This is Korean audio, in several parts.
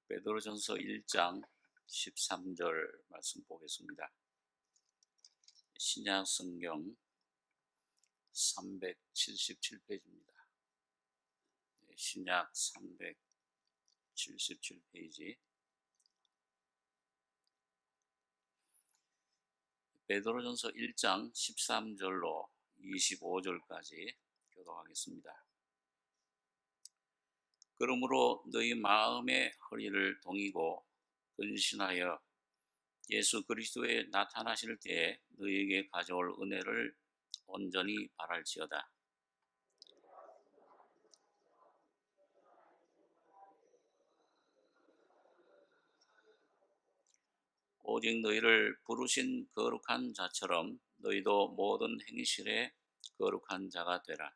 베드로전서 1장 13절 말씀 보겠습니다. 신약 성경 377페이지입니다. 신약 377페이지. 베드로전서 1장 13절로 25절까지 교독하겠습니다. 그러므로 너희 마음의 허리를 동이고 근신하여 예수 그리스도에 나타나실 때에 너희에게 가져올 은혜를 온전히 바랄지어다. 오직 너희를 부르신 거룩한 자처럼 너희도 모든 행실에 거룩한 자가 되라.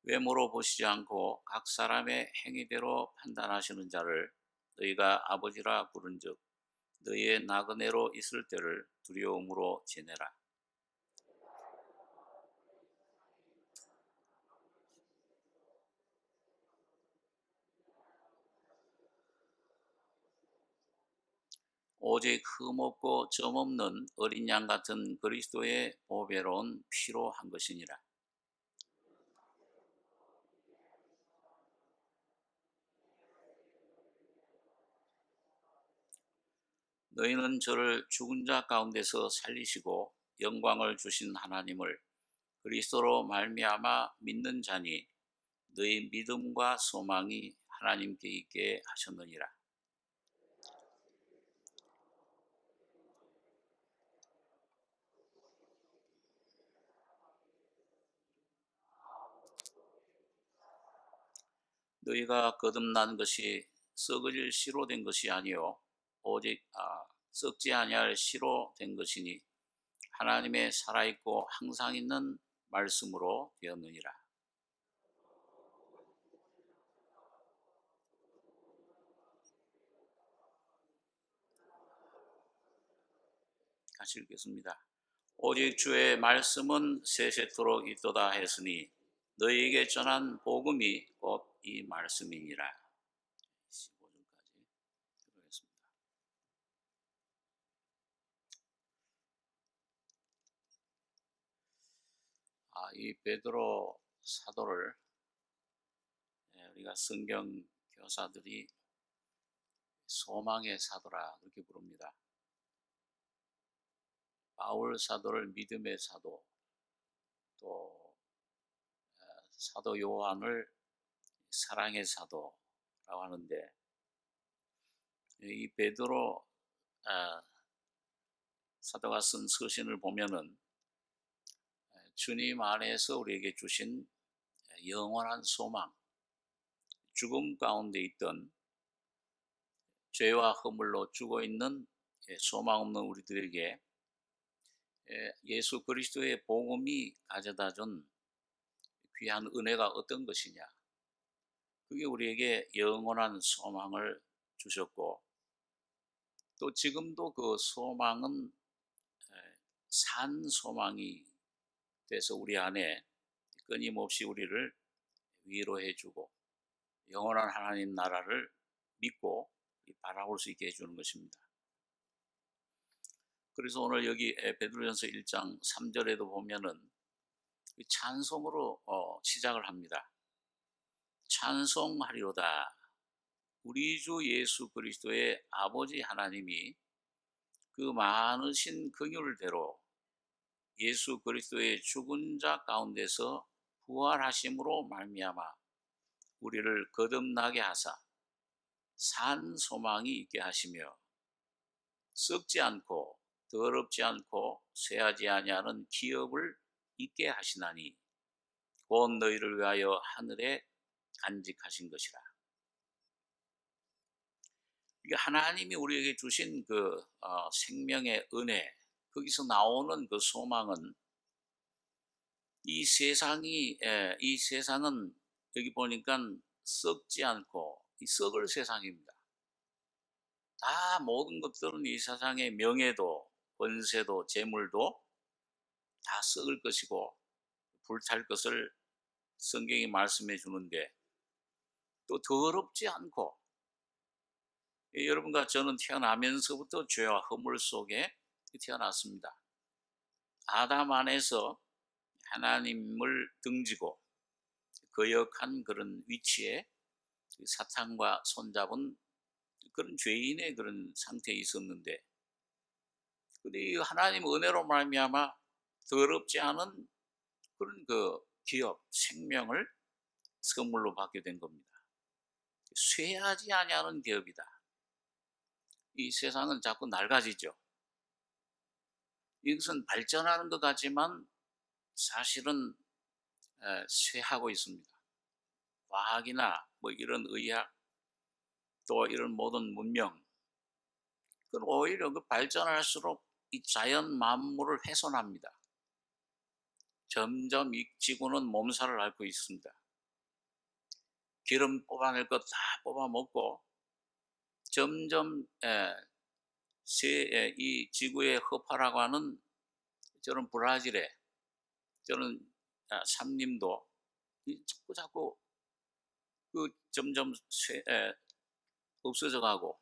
외모로 보시지 않고 각 사람의 행위대로 판단하시는 자를 너희가 아버지라 부른즉 너희의 나그네로 있을 때를 두려움으로 지내라. 오직 흠없고 점없는 어린 양 같은 그리스도의 보배로운 피로 한 것이니라. 너희는 저를 죽은 자 가운데서 살리시고 영광을 주신 하나님을 그리스도로 말미암아 믿는 자니 너희 믿음과 소망이 하나님께 있게 하셨느니라. 너희가 거듭난 것이 썩을 씨로 된 것이 아니요 오직 썩지 아니할 씨로 된 것이니 하나님의 살아있고 항상 있는 말씀으로 되었느니라. 같이 읽겠습니다. 오직 주의 말씀은 세세토록 있도다 했으니 너희에게 전한 복음이 곧 이 말씀이니라. 15절까지 읽겠습니다. 이 베드로 사도를 우리가 성경 교사들이 소망의 사도라 그렇게 부릅니다. 바울 사도를 믿음의 사도, 또 사도 요한을 사랑의 사도라고 하는데 이 베드로 사도가 쓴 서신을 보면은 주님 안에서 우리에게 주신 영원한 소망, 죽음 가운데 있던 죄와 허물로 죽어 있는 소망 없는 우리들에게 예수 그리스도의 복음이 가져다 준 귀한 은혜가 어떤 것이냐, 그게 우리에게 영원한 소망을 주셨고 또 지금도 그 소망은 산 소망이 돼서 우리 안에 끊임없이 우리를 위로해주고 영원한 하나님 나라를 믿고 바라볼 수 있게 해주는 것입니다. 그래서 오늘 여기 베드로전서 1장 3절에도 보면은 찬송으로 시작을 합니다. 찬송하리로다. 우리 주 예수 그리스도의 아버지 하나님이 그 많으신 긍휼대로 예수 그리스도의 죽은 자 가운데서 부활하심으로 말미암아 우리를 거듭나게 하사 산 소망이 있게 하시며 썩지 않고 더럽지 않고 쇠하지 아니하는 기업을 있게 하시나니 곧 너희를 위하여 하늘에 간직하신 것이라. 이게 하나님이 우리에게 주신 그 생명의 은혜, 거기서 나오는 그 소망은 이 세상은 여기 보니까 썩지 않고 이 썩을 세상입니다. 다 모든 것들은 이 세상의 명예도 권세도 재물도 다 썩을 것이고 불탈 것을 성경이 말씀해 주는데, 또 더럽지 않고, 여러분과 저는 태어나면서부터 죄와 허물 속에 태어났습니다. 아담 안에서 하나님을 등지고 거역한 그런 위치에 사탄과 손잡은 그런 죄인의 그런 상태에 있었는데, 근데 이 하나님 은혜로 말미암아 더럽지 않은 그런 그 기업 생명을 선물로 받게 된 겁니다. 쇠하지 아니하는 기업이다. 이 세상은 자꾸 낡아지죠. 이것은 발전하는 것 같지만 사실은 쇠하고 있습니다. 과학이나 뭐 이런 의학, 또 이런 모든 문명, 그건 오히려 그 발전할수록 이 자연 만물을 훼손합니다. 점점 이 지구는 몸살을 앓고 있습니다. 기름 뽑아낼 것 다 뽑아먹고 점점 이 지구의 허파라고 하는 저런 브라질에, 저는 삼림도 자꾸 그 점점 없어져 가고,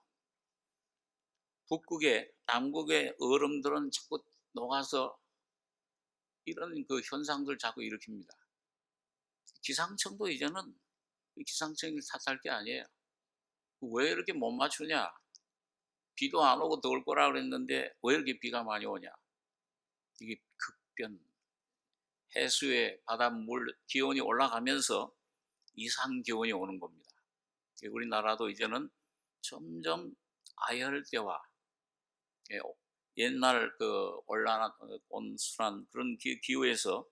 북극의 남극의 얼음들은 자꾸 녹아서 이런 그 현상들 자꾸 일으킵니다. 기상청도 이제는 기상청이 탓할 게 아니에요. 왜 이렇게 못 맞추냐? 비도 안 오고 더울 거라 그랬는데 왜 이렇게 비가 많이 오냐? 이게 극변, 해수의 바닷물 기온이 올라가면서 이상 기온이 오는 겁니다. 우리나라도 이제는 점점 아열대와 옛날 그 온순한 그런 기후에서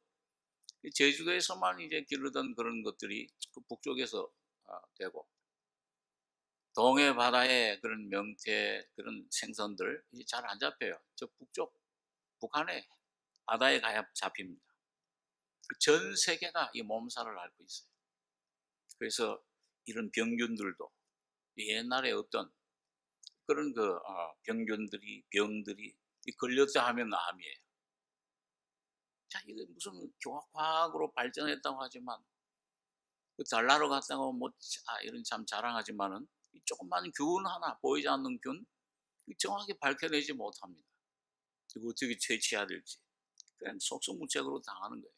제주도에서만 이제 기르던 그런 것들이 그 북쪽에서 되고, 동해 바다의 그런 명태 그런 생선들 잘 안 잡혀요. 저 북쪽 북한의 바다에 가야 잡힙니다. 전 세계가 이 몸살을 앓고 있어요. 그래서 이런 병균들도 옛날에 어떤 그런 그 병들이 걸렸다 하면 암이에요. 자, 이게 무슨 과학으로 발전했다고 하지만, 그 달나라 갔다가 뭐 이런 참 자랑하지만은 이 조그만 균 하나, 보이지 않는 균 정확히 밝혀내지 못합니다. 이거 어떻게 채취해야 될지 그냥 속수무책으로 당하는 거예요.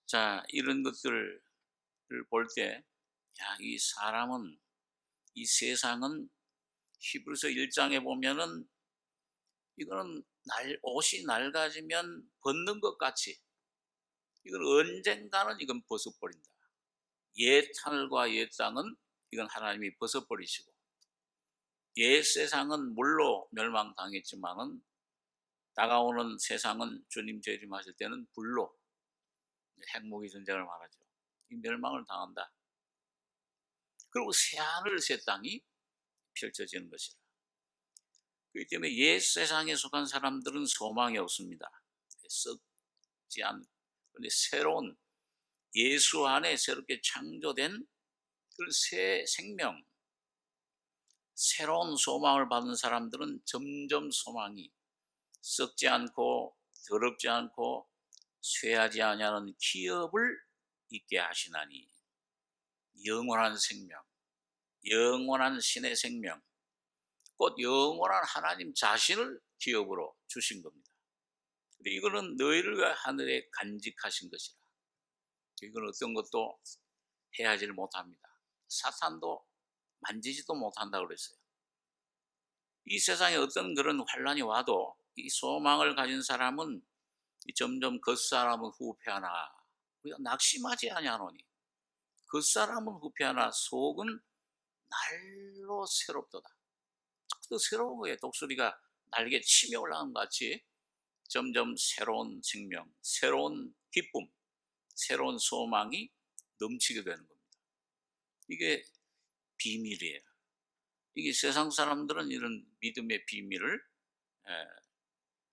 자, 이런 것들을 볼 때, 이 사람은, 이 세상은 히브리서 1장에 보면은 이거는 옷이 낡아지면 벗는 것 같이 이건 언젠가는 이건 벗어버린다. 옛 하늘과 옛 땅은 이건 하나님이 벗어버리시고, 옛 세상은 물로 멸망당했지만은 다가오는 세상은 주님 재림하실 때는 불로, 핵무기 전쟁을 말하죠. 이 멸망을 당한다. 그리고 새하늘 새 땅이 펼쳐지는 것이라. 그렇기 때문에 옛 세상에 속한 사람들은 소망이 없습니다. 썩지 않은, 그런데 새로운 예수 안에 새롭게 창조된 그런 새 생명, 새로운 소망을 받는 사람들은 점점 소망이 썩지 않고 더럽지 않고 쇠하지 아니하는 기업을 있게 하시나니, 영원한 생명, 영원한 신의 생명, 곧 영원한 하나님 자신을 기업으로 주신 겁니다. 근데 이거는 너희를 위해 하늘에 간직하신 것이라. 이건 어떤 것도 해하지를 못합니다. 사탄도 만지지도 못한다고 그랬어요. 이 세상에 어떤 그런 환란이 와도 이 소망을 가진 사람은 점점 겉사람은 후패하나 우리가 낙심하지 아니하노니, 겉사람은 후패하나 속은 날로 새롭도다. 또 새로운 거예요. 독수리가 날개 치며 올라간 것 같이 점점 새로운 생명, 새로운 기쁨, 새로운 소망이 넘치게 되는 겁니다. 이게 비밀이에요. 이게 세상 사람들은 이런 믿음의 비밀을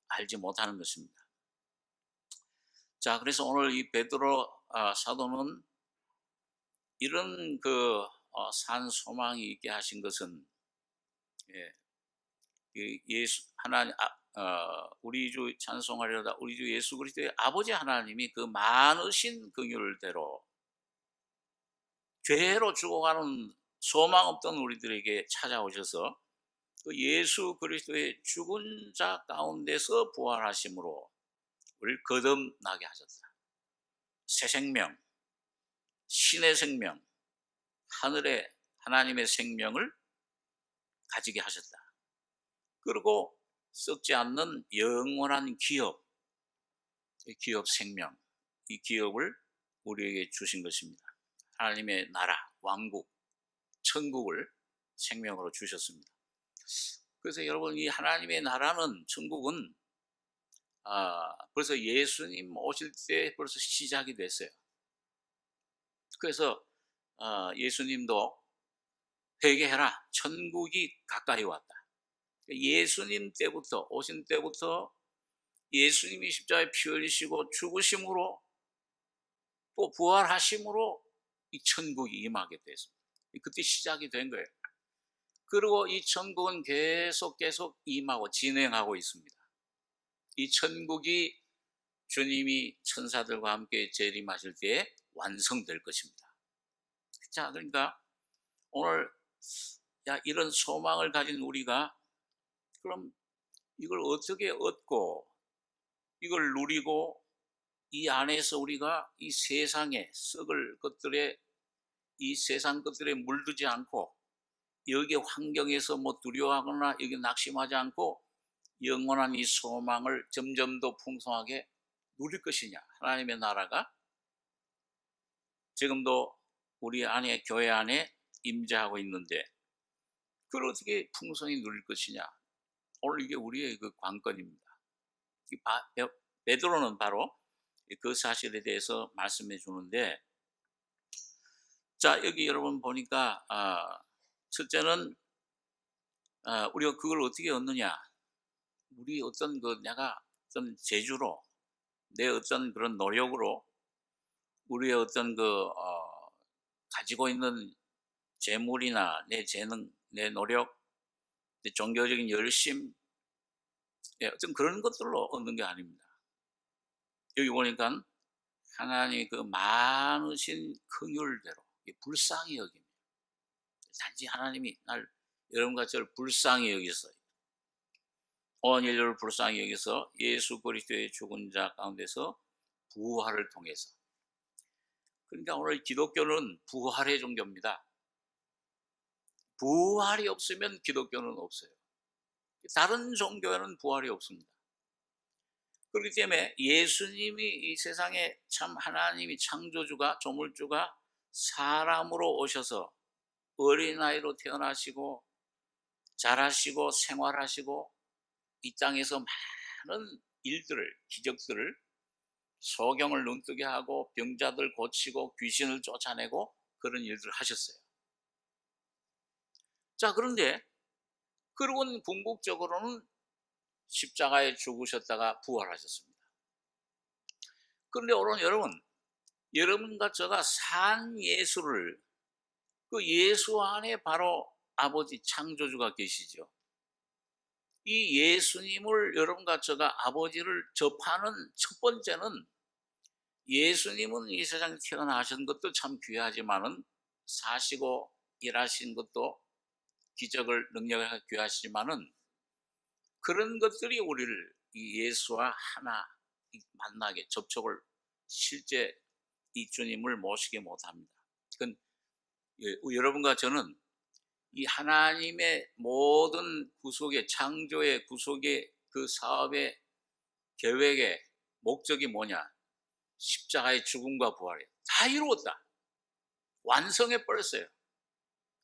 알지 못하는 것입니다. 자, 그래서 오늘 이 베드로 사도는 이런 산 소망이 있게 하신 것은 예수 하나님 우리 주 찬송하려다 우리 주 예수 그리스도의 아버지 하나님이 그 많으신 긍휼대로 죄로 죽어가는 소망 없던 우리들에게 찾아오셔서 그 예수 그리스도의 죽은 자 가운데서 부활하심으로 우리를 거듭나게 하셨다. 새 생명, 신의 생명, 하늘의 하나님의 생명을 가지게 하셨다. 그리고 썩지 않는 영원한 기업, 기업 생명, 이 기업을 우리에게 주신 것입니다. 하나님의 나라, 왕국, 천국을 생명으로 주셨습니다. 그래서 여러분, 이 하나님의 나라는, 천국은 벌써 예수님 오실 때 벌써 시작이 됐어요. 그래서 예수님도 회개해라, 천국이 가까이 왔다. 예수님 때부터, 오신 때부터 예수님이 십자가에 피 흘리시고 죽으심으로 또 부활하심으로 이 천국이 임하게 됐습니다. 그때 시작이 된 거예요. 그리고 이 천국은 계속 임하고 진행하고 있습니다. 이 천국이 주님이 천사들과 함께 재림하실 때에 완성될 것입니다. 자, 그러니까 오늘 이런 소망을 가진 우리가 그럼 이걸 어떻게 얻고 이걸 누리고 이 안에서 우리가 이 세상에 썩을 것들에, 이 세상 것들에 물들지 않고 여기 환경에서 뭐 두려워하거나 여기 낙심하지 않고 영원한 이 소망을 점점 더 풍성하게 누릴 것이냐. 하나님의 나라가 지금도 우리 안에, 교회 안에 임재하고 있는데 그걸 어떻게 풍성히 누릴 것이냐. 오늘 이게 우리의 그 관건입니다. 베드로는 바로 그 사실에 대해서 말씀해 주는데, 자, 여기 여러분 보니까 첫째는 우리가 그걸 어떻게 얻느냐. 우리 어떤 내가 어떤 재주로, 내 어떤 그런 노력으로, 우리의 어떤 가지고 있는 재물이나 내 재능, 내 노력, 내 종교적인 열심, 어떤 그런 것들로 얻는 게 아닙니다. 여기 보니까 하나님의 그 많으신 긍휼대로 불쌍히 여깁니다. 단지 하나님이 여러분과 저를 불쌍히 여기서, 온 인류를 불쌍히 여기서 예수 그리스도의 죽은 자 가운데서 부활을 통해서, 그러니까 오늘 기독교는 부활의 종교입니다. 부활이 없으면 기독교는 없어요. 다른 종교에는 부활이 없습니다. 그렇기 때문에 예수님이 이 세상에 참 하나님이 창조주가, 조물주가 사람으로 오셔서 어린아이로 태어나시고 자라시고 생활하시고 이 땅에서 많은 일들을, 기적들을, 소경을 눈뜨게 하고 병자들 고치고 귀신을 쫓아내고 그런 일들을 하셨어요. 자, 그런데 그러고는 궁극적으로는 십자가에 죽으셨다가 부활하셨습니다. 그런데 오늘 여러분과 저가 산 예수를, 그 예수 안에 바로 아버지 창조주가 계시죠. 이 예수님을 여러분과 저가 아버지를 접하는 첫 번째는, 예수님은 이 세상에 태어나신 것도 참 귀하지만은 사시고 일하신 것도 기적을, 능력을 귀하시지만은 그런 것들이 우리를 이 예수와 하나 만나게, 접촉을, 실제 이 주님을 모시게 못합니다. 그건 여러분과 저는 이 하나님의 모든 구속의, 창조의 구속의 그 사업의 계획의 목적이 뭐냐? 십자가의 죽음과 부활이에요. 다 이루었다. 완성해 버렸어요.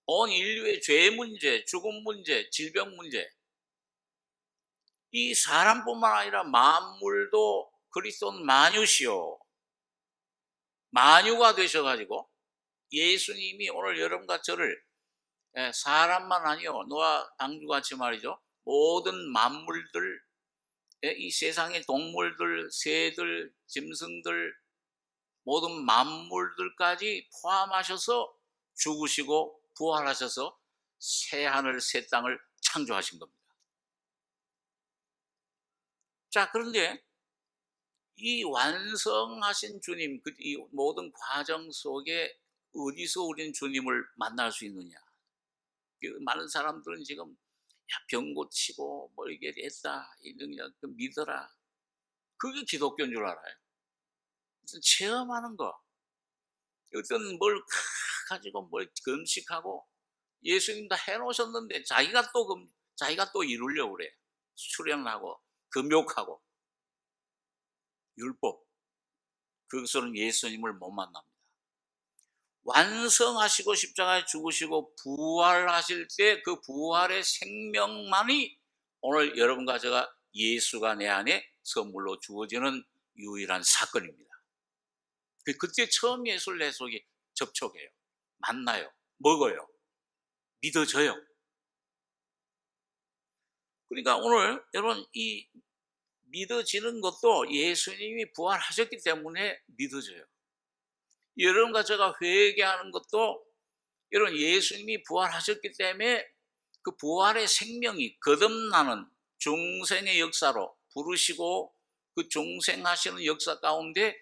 온 인류의 죄 문제, 죽음 문제, 질병 문제, 이 사람뿐만 아니라 만물도 그리스도는 만유시요, 만유가 되셔가지고 예수님이 오늘 여러분과 저를, 사람만 아니요, 노아 방주같이 말이죠, 모든 만물들, 이 세상의 동물들, 새들, 짐승들, 모든 만물들까지 포함하셔서 죽으시고 부활하셔서 새 하늘 새 땅을 창조하신 겁니다. 자, 그런데 이 완성하신 주님, 이 모든 과정 속에 어디서 우리는 주님을 만날 수 있느냐? 많은 사람들은 지금 야, 병 고치고 뭐 이게 됐다, 이 능력 믿어라. 그게 기독교인 줄 알아요. 체험하는 거, 어떤 뭘 가지고 뭘 금식하고 예수님 다 해놓으셨는데 자기가 또 이루려고 그래. 수련하고 금욕하고 율법. 그것은 예수님을 못 만납니다. 완성하시고 십자가에 죽으시고 부활하실 때 그 부활의 생명만이 오늘 여러분과 제가 예수가 내 안에 선물로 주어지는 유일한 사건입니다. 그때 처음 예수를 내 속에 접촉해요. 만나요. 먹어요. 믿어져요. 그러니까 오늘 여러분 이 믿어지는 것도 예수님이 부활하셨기 때문에 믿어져요. 여러분과 제가 회개하는 것도 여러분 예수님이 부활하셨기 때문에 그 부활의 생명이 거듭나는 중생의 역사로 부르시고 그 중생하시는 역사 가운데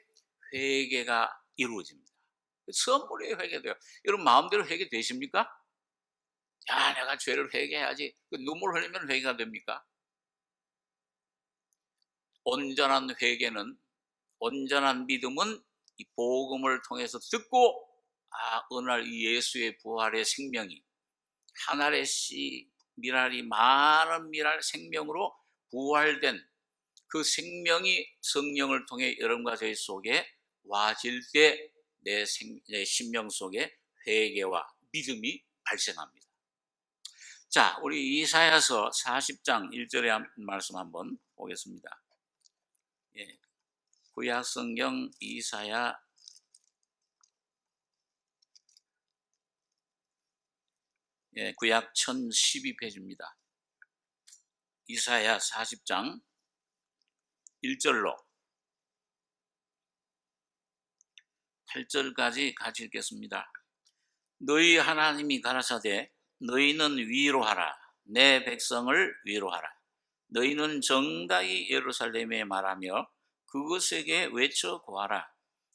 회개가 이루어집니다. 선물이 회개돼요. 여러분 마음대로 회개되십니까? 야, 내가 죄를 회개해야지. 눈물 흘리면 회개가 됩니까? 온전한 회개는, 온전한 믿음은 이 복음을 통해서 듣고 어느 날 이 예수의 부활의 생명이 한 알의 씨 미랄이 많은 미랄 생명으로 부활된 그 생명이 성령을 통해 여러분과 저희 속에 와질 때 내 심령 속에 회개와 믿음이 발생합니다. 자, 우리 이사야서 40장 1절의 말씀 한번 보겠습니다. 예, 구약 성경 이사야 구약 1012페이지입니다. 이사야 40장 1절로 8절까지 같이 읽겠습니다. 너희 하나님이 가라사대 너희는 위로하라. 내 백성을 위로하라. 너희는 정다이 예루살렘에 말하며 그것에게 외쳐 구하라.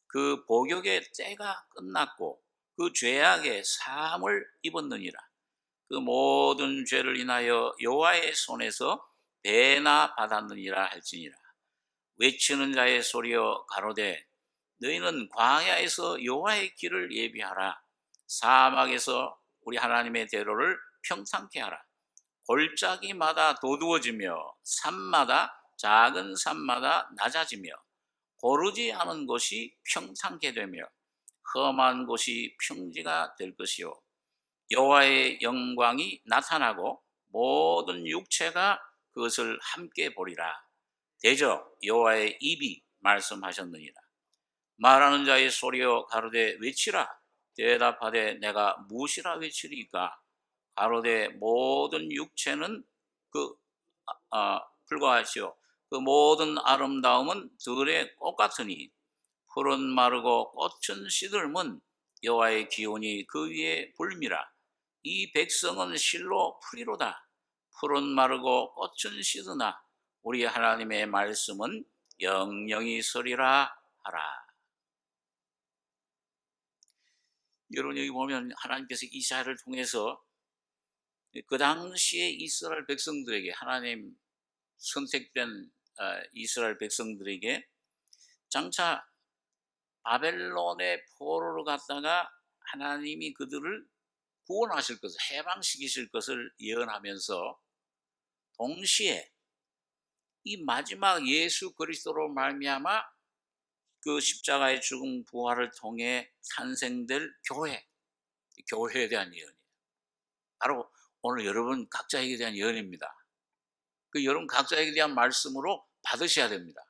그 복역의 때가 끝났고 그 죄악의 사함을 입었느니라. 그 모든 죄를 인하여 여호와의 손에서 배나 받았느니라 할지니라. 외치는 자의 소리여 가로되 너희는 광야에서 여호와의 길을 예비하라. 사막에서 우리 하나님의 대로를 평탄케 하라. 골짜기마다 도두어지며 산마다 작은 산마다 낮아지며 고르지 않은 곳이 평탄케 되며 험한 곳이 평지가 될 것이요 여호와의 영광이 나타나고 모든 육체가 그것을 함께 보리라. 대저 여호와의 입이 말씀하셨느니라. 말하는 자의 소리여 가로되 외치라. 대답하되 내가 무엇이라 외치리까? 가로되 모든 육체는 불과하시오. 그 모든 아름다움은 들의 꽃 같으니 푸른 마르고 꽃은 시들면 여호와의 기운이 그 위에 불미라. 이 백성은 실로 풀이로다. 푸른 마르고 꽃은 시드나 우리 하나님의 말씀은 영영이 서리라 하라. 여러분 여기 보면 하나님께서 이사야를 통해서 그 당시에 이스라엘 백성들에게 하나님 선택된 이스라엘 백성들에게 장차 바벨론의 포로로 갔다가 하나님이 그들을 구원하실 것을 해방시키실 것을 예언하면서 동시에 이 마지막 예수 그리스도로 말미암아 그 십자가의 죽음 부활을 통해 탄생될 교회에 대한 예언이에요. 바로 오늘 여러분 각자에게 대한 예언입니다. 그 여러분 각자에게 대한 말씀으로 받으셔야 됩니다.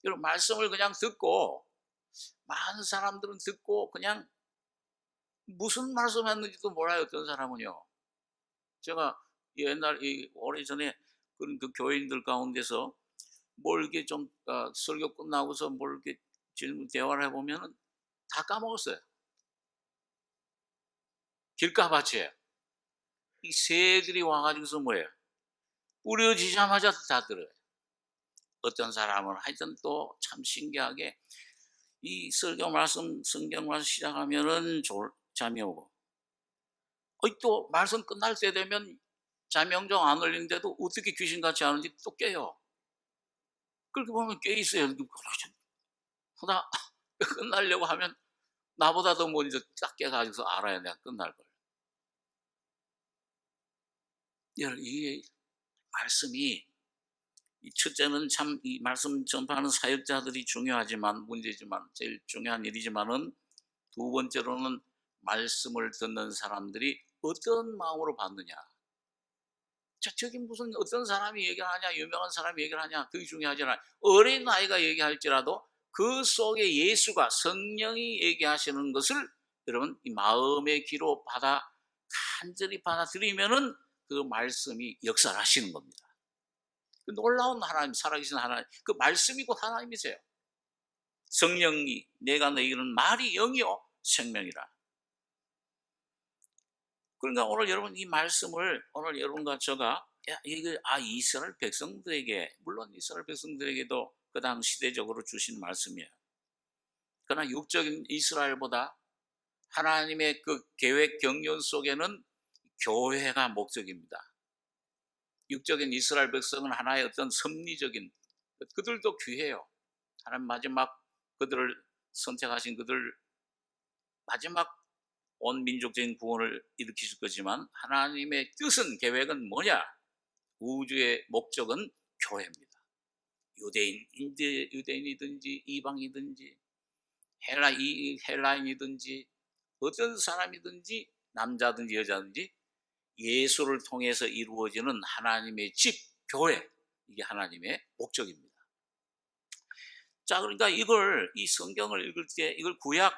여러분 말씀을 그냥 듣고 많은 사람들은 듣고 그냥 무슨 말씀했는지도 몰라요. 어떤 사람은요. 제가 옛날 오래전에 그 교인들 가운데서 뭘 이렇게 좀 설교 끝나고서 뭘 이렇게 질문 대화를 해보면은 다 까먹었어요. 길가밭에 이 새들이 와가지고서 뭐예요? 뿌려지자마자 다 들어요. 어떤 사람은 하여튼 또 참 신기하게 이 설교 말씀 성경 말씀 시작하면은 잠이 오고 또 말씀 끝날 때 되면 잠영정 안 올리는데도 어떻게 귀신같이 하는지 또 깨요. 그렇게 보면 깨 있어요. 하다 끝나려고 하면 나보다 더 먼저 딱 깨가지고서 알아야 내가 끝날 걸. 여러분, 이 말씀이 첫째는 참 이 말씀 전파하는 사역자들이 중요하지만 문제지만 제일 중요한 일이지만은 두 번째로는 말씀을 듣는 사람들이 어떤 마음으로 받느냐. 저기 무슨 어떤 사람이 얘기하냐, 유명한 사람이 얘기를 하냐, 그게 중요하지 않아요. 어린 아이가 얘기할지라도 그 속에 예수가 성령이 얘기하시는 것을 여러분 이 마음의 귀로 간절히 받아들이면은 그 말씀이 역사를 하시는 겁니다. 그 놀라운 하나님, 살아계신 하나님, 그 말씀이 곧 하나님이세요. 성령이 내가 너희는 말이 영이요 생명이라. 그러니까 오늘 여러분 이 말씀을 오늘 여러분과 제가 이스라엘 백성들에게, 물론 이스라엘 백성들에게도 그 당 시대적으로 주신 말씀이에요. 그러나 육적인 이스라엘보다 하나님의 그 계획 경륜 속에는 교회가 목적입니다. 육적인 이스라엘 백성은 하나의 어떤 섭리적인, 그들도 귀해요. 하나님 마지막 그들을 선택하신 그들 마지막 온 민족적인 구원을 일으키실 거지만 하나님의 뜻은, 계획은 뭐냐? 우주의 목적은 교회입니다. 유대인이든지 이방이든지 헬라인이든지 어떤 사람이든지 남자든지 여자든지 예수를 통해서 이루어지는 하나님의 집, 교회, 이게 하나님의 목적입니다. 자, 그러니까 이 성경을 읽을 때 이걸 구약,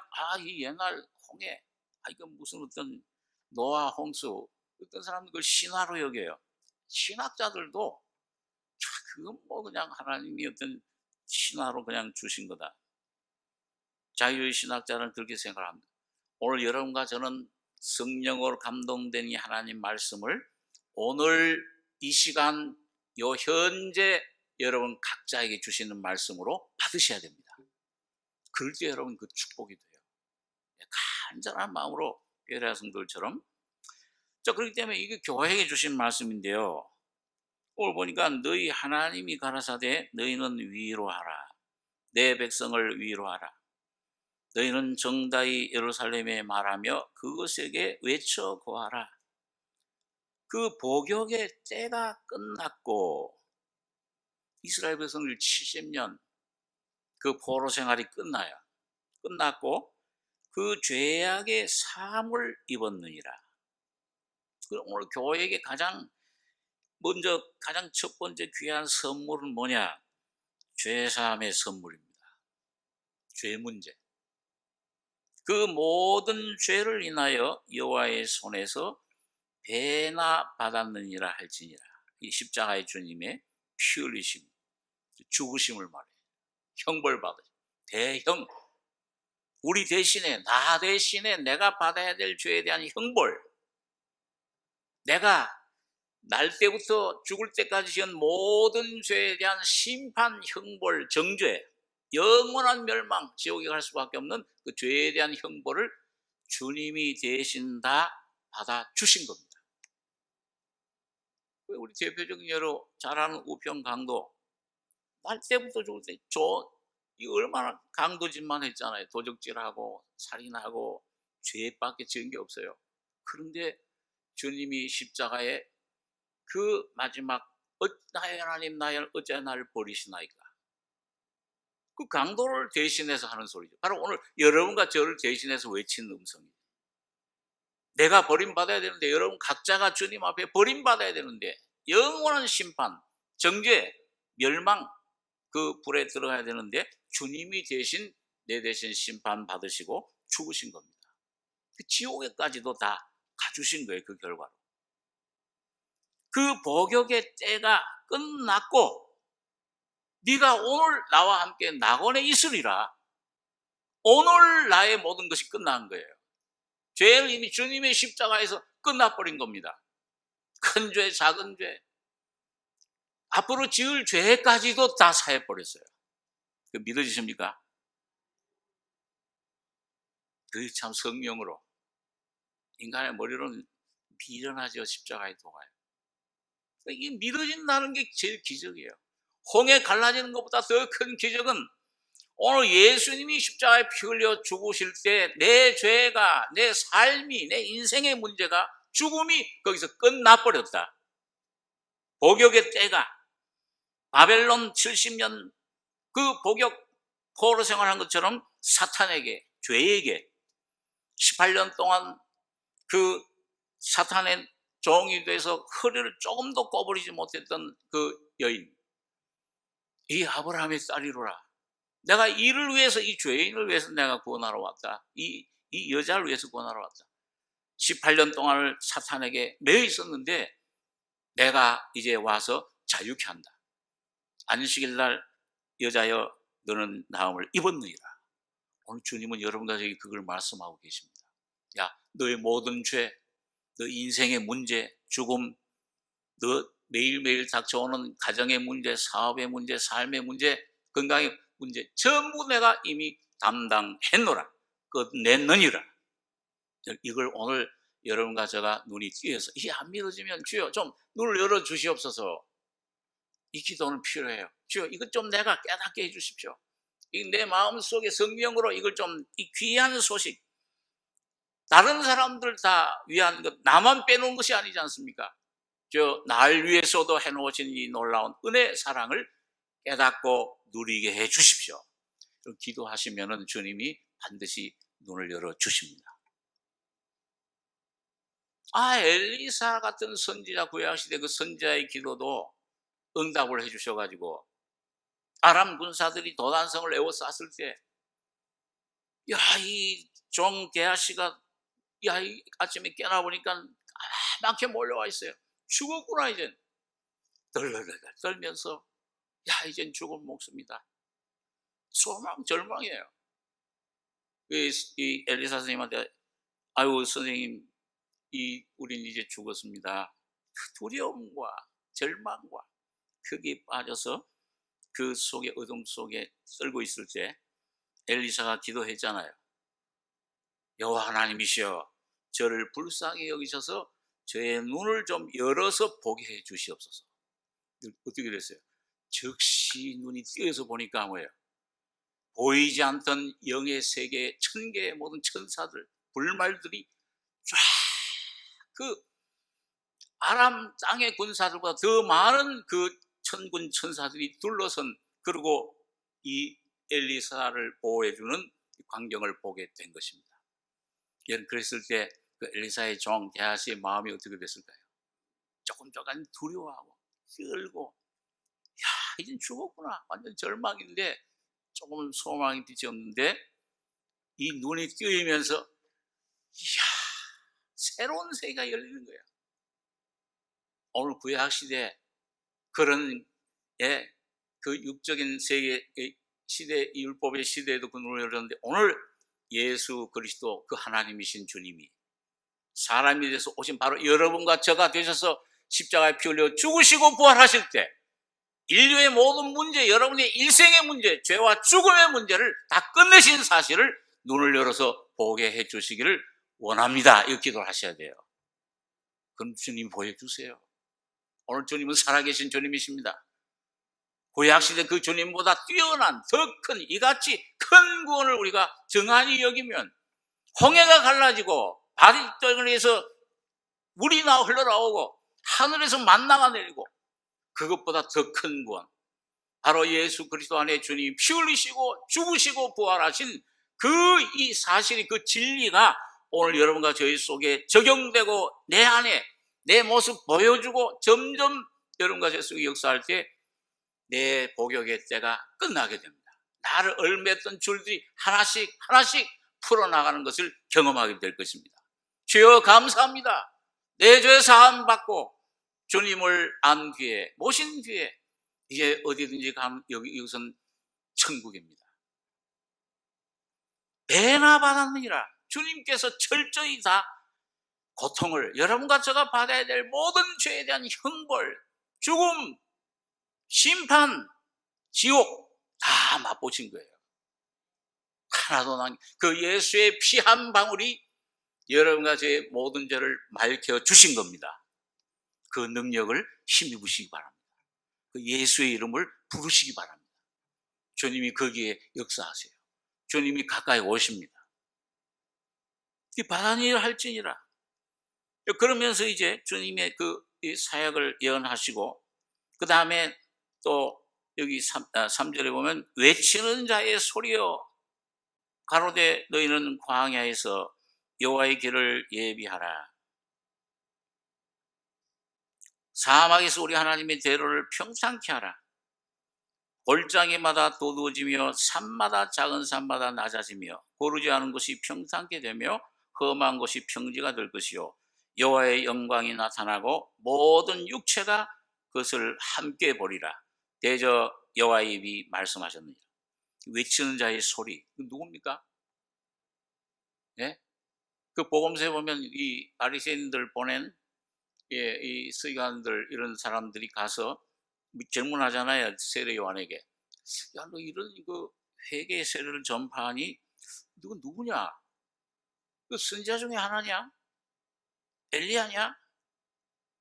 이 옛날 홍해, 이건 무슨 어떤 노아 홍수, 어떤 사람들 그걸 신화로 여겨요. 신학자들도 그건 뭐 그냥 하나님이 어떤 신화로 그냥 주신 거다. 자유의 신학자는 그렇게 생각합니다. 오늘 여러분과 저는 성령으로 감동된 이 하나님 말씀을 오늘 이 시간 요 현재 여러분 각자에게 주시는 말씀으로 받으셔야 됩니다. 그럴 때 여러분 그 축복이 돼요. 간절한 마음으로 베레아 성도들처럼. 자, 그렇기 때문에 이게 교회에게 주신 말씀인데요. 오늘 보니까 너희 하나님이 가라사대 너희는 위로하라. 내 백성을 위로하라. 너희는 정다이 예루살렘에 말하며 그것에게 외쳐 고하라. 그 복역의 때가 끝났고 이스라엘 백성들 70년 그 포로 생활이 끝났고 그 죄악의 사함을 입었느니라. 오늘 교회에게 가장 첫 번째 귀한 선물은 뭐냐? 죄사함의 선물입니다. 죄 문제. 그 모든 죄를 인하여 여호와의 손에서 배나 받았느니라 할지니라. 이 십자가의 주님의 피 흘리심, 죽으심을 말해요. 형벌 받으심, 대형. 우리 대신에, 나 대신에 내가 받아야 될 죄에 대한 형벌, 내가 날 때부터 죽을 때까지 지은 모든 죄에 대한 심판, 형벌, 정죄, 영원한 멸망, 지옥에 갈 수밖에 없는 그 죄에 대한 형벌을 주님이 대신 다 받아주신 겁니다. 우리 대표적인 예로 잘 아는 우편 강도, 날 때부터 죽을 때 이 얼마나 강도짓만 했잖아요. 도적질하고 살인하고 죄밖에 지은 게 없어요. 그런데 주님이 십자가에 그 마지막 나의 하나님 나의 어찌 나를 버리시나이까, 그 강도를 대신해서 하는 소리죠. 바로 오늘 여러분과 저를 대신해서 외치는 음성이에요. 내가 버림받아야 되는데, 여러분 각자가 주님 앞에 버림받아야 되는데, 영원한 심판, 정죄, 멸망, 그 불에 들어가야 되는데 주님이 내 대신 심판 받으시고 죽으신 겁니다. 그 지옥에까지도 다 가주신 거예요. 그 결과로. 그 복역의 때가 끝났고 네가 오늘 나와 함께 낙원에 있으리라. 오늘 나의 모든 것이 끝난 거예요. 죄는 이미 주님의 십자가에서 끝나버린 겁니다. 큰 죄, 작은 죄, 앞으로 지을 죄까지도 다 사해버렸어요. 그 믿어지십니까? 그게 참 성령으로, 인간의 머리로는 미련하죠. 십자가에 도가요. 이게 믿어진다는 게 제일 기적이에요. 홍해 갈라지는 것보다 더 큰 기적은 오늘 예수님이 십자가에 피 흘려 죽으실 때 내 죄가, 내 삶이, 내 인생의 문제가, 죽음이 거기서 끝나버렸다. 복역의 때가 바벨론 70년 그 복역 포로 생활한 것처럼 사탄에게, 죄에게 18년 동안 그 사탄의 종이 돼서 허리를 조금도 꺼버리지 못했던 그 여인, 이 아브라함의 딸이로라. 내가 이를 위해서, 이 죄인을 위해서 내가 구원하러 왔다. 이 여자를 위해서 구원하러 왔다. 18년 동안을 사탄에게 매여 있었는데 내가 이제 와서 자유케 한다. 안식일 날 여자여 너는 나음을 입었느니라. 오늘 주님은 여러분과 저에게 그걸 말씀하고 계십니다. 야, 너의 모든 죄, 너 인생의 문제, 죽음, 너 매일매일 닥쳐오는 가정의 문제, 사업의 문제, 삶의 문제, 건강의 문제 전부 내가 이미 담당했노라. 끝냈느니라. 이걸 오늘 여러분과 제가 눈이 띄어서 이게 안 믿어지면 주여 좀 눈을 열어주시옵소서. 이 기도는 필요해요. 주여 이것 좀 내가 깨닫게 해주십시오. 내 마음속에 성령으로 이걸 좀, 이 귀한 소식, 다른 사람들 다 위한 것, 나만 빼놓은 것이 아니지 않습니까? 날 위해서도 해놓으신 이 놀라운 은혜, 사랑을 깨닫고 누리게 해 주십시오. 기도하시면 주님이 반드시 눈을 열어주십니다. 엘리사 같은 선지자, 구약시대 그 선지자의 기도도 응답을 해 주셔가지고 아람 군사들이 도단성을 에워쌌을 때, 이 종 게하시가 이 아침에 깨어나보니까 많게 몰려와 있어요. 죽었구나. 이젠 덜덜덜 떨면서 이젠 죽을 목숨이다. 소망, 절망이에요. 이 엘리사 선생님한테 아유 선생님, 우린 이제 죽었습니다. 두려움과 절망과 거기에 빠져서 그 속에, 어둠 속에 떨고 있을 때 엘리사가 기도했잖아요. 여호와 하나님이시여, 저를 불쌍히 여기셔서 저의 눈을 좀 열어서 보게 해 주시옵소서. 어떻게 됐어요? 즉시 눈이 띄어서 보니까 뭐예요? 보이지 않던 영의 세계, 천개의 모든 천사들, 불말들이 쫙 그 아람 땅의 군사들보다 더 많은 그 천군 천사들이 둘러선, 그리고 이 엘리사를 보호해주는 광경을 보게 된 것입니다. 그랬을 때 그 엘리사의 종 게하시의 마음이 어떻게 됐을까요? 조금 두려워하고 떨고, 이젠 죽었구나, 완전 절망인데 조금 소망이 빛이 없는데 이 눈이 뜨이면서 새로운 세계가 열리는 거예요. 오늘 구약시대 그런 그 육적인 세계 시대, 율법의 시대에도 그 눈을 열었는데, 오늘 예수 그리스도 그 하나님이신 주님이 사람이 돼서 오신 바로 여러분과 저가 되셔서 십자가에 피 흘려 죽으시고 부활하실 때 인류의 모든 문제, 여러분의 일생의 문제, 죄와 죽음의 문제를 다 끝내신 사실을 눈을 열어서 보게 해 주시기를 원합니다. 이 기도를 하셔야 돼요. 그럼 주님 보여주세요. 오늘 주님은 살아계신 주님이십니다. 구약시대 그 주님보다 뛰어난 더 큰, 이같이 큰 구원을 우리가 정한이 여기면, 홍해가 갈라지고 바리떡에서 물이 흘러나오고 하늘에서 만나가 내리고, 그것보다 더 큰 구원, 바로 예수 그리스도 안에 주님이 피 흘리시고 죽으시고 부활하신 이 사실이, 그 진리가 오늘 여러분과 저희 속에 적용되고 내 안에 내 모습 보여주고 점점 여러분과 제 속에 역사할 때 내 복역의 때가 끝나게 됩니다. 나를 얽맸던 줄들이 하나씩 하나씩 풀어나가는 것을 경험하게 될 것입니다. 주여 감사합니다. 내 죄 사함 받고 주님을 안 뒤에, 모신 뒤에 이제 어디든지 가면 이것은 천국입니다. 배나 받았느니라. 주님께서 철저히 다 고통을, 여러분과 제가 받아야 될 모든 죄에 대한 형벌, 죽음, 심판, 지옥 다 맛보신 거예요. 하나도 그 예수의 피 한 방울이 여러분과 제 모든 죄를 밝혀 주신 겁니다. 그 능력을 힘입으시기 바랍니다. 그 예수의 이름을 부르시기 바랍니다. 주님이 거기에 역사하세요. 주님이 가까이 오십니다. 이 바다는 일을 할지니라. 그러면서 이제 주님의 그 사역을 예언하시고, 그 다음에 또 여기 3절에 보면 외치는 자의 소리여 가로되 너희는 광야에서 여호와의 길을 예비하라. 사막에서 우리 하나님의 대로를 평상케 하라. 골짜기마다 도두어지며 산마다 작은 산마다 낮아지며 고르지 않은 것이 평상케 되며 험한 것이 평지가 될 것이요 여호와의 영광이 나타나고 모든 육체가 그것을 함께 보리라. 대저 여호와의 입이 말씀하셨느니라. 외치는 자의 소리, 누굽니까? 예? 그 복음서에 보면 이 바리새인들 보낸 이 서기관들 이런 사람들이 가서 질문하잖아요. 세례 요한에게. 야, 너 이런 그 회개의 세례를 전파하니 누구냐? 그 선지자 중에 하나냐? 엘리야냐?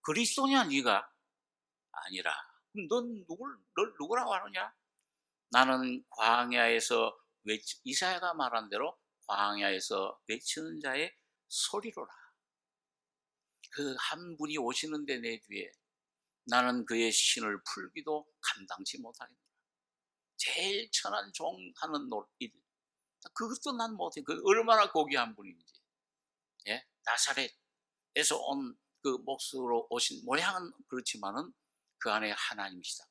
그리스도냐? 네가? 아니라. 그럼 널 누구라고 하느냐? 나는 광야에서 이사야가 말한 대로 광야에서 외치는 자의 소리로라. 그 한 분이 오시는데 내 뒤에 나는 그의 신을 풀기도 감당치 못하겠노라. 제일 천한 종 하는 일, 그것도 난 못해. 그 얼마나 고귀한 분인지. 예? 나사렛에서 온 그 몫으로 오신 모양은 그렇지만은 그 안에 하나님이시다.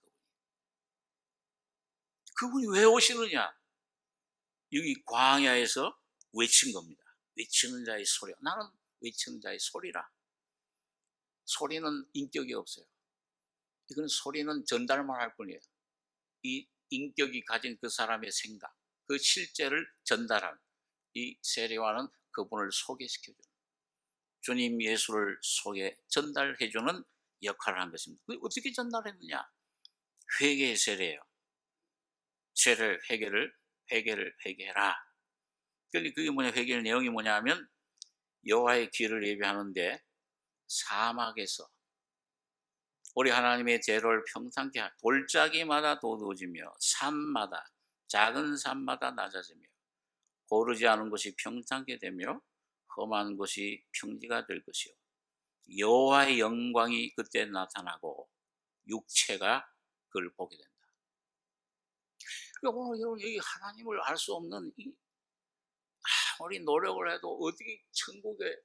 그분이 왜 오시느냐? 여기 광야에서 외친 겁니다. 외치는 자의 소리. 나는 외치는 자의 소리라. 소리는 인격이 없어요. 이건 소리는 전달만 할 뿐이에요. 이 인격이 가진 그 사람의 생각, 그 실제를 전달하는 이 세례와는 그분을 소개시켜주는, 주님 예수를 전달해주는 역할을 한 것입니다. 어떻게 전달했느냐? 회개의 세례예요. 죄를 회개해라. 그게 뭐냐? 회개의 내용이 뭐냐 하면 여호와의 길을 예비하는데 사막에서 우리 하나님의 대로를 평상케 하라. 골짜기마다 도두어지며 산마다 작은 산마다 낮아지며 고르지 않은 것이 평상케 되며 험한 것이 평지가 될 것이요 여호와의 영광이 그때 나타나고 육체가 그걸 보게 된다. 그러니까 오늘 여러분 여기 하나님을 알 수 없는 아무리 노력을 해도 어떻게 천국에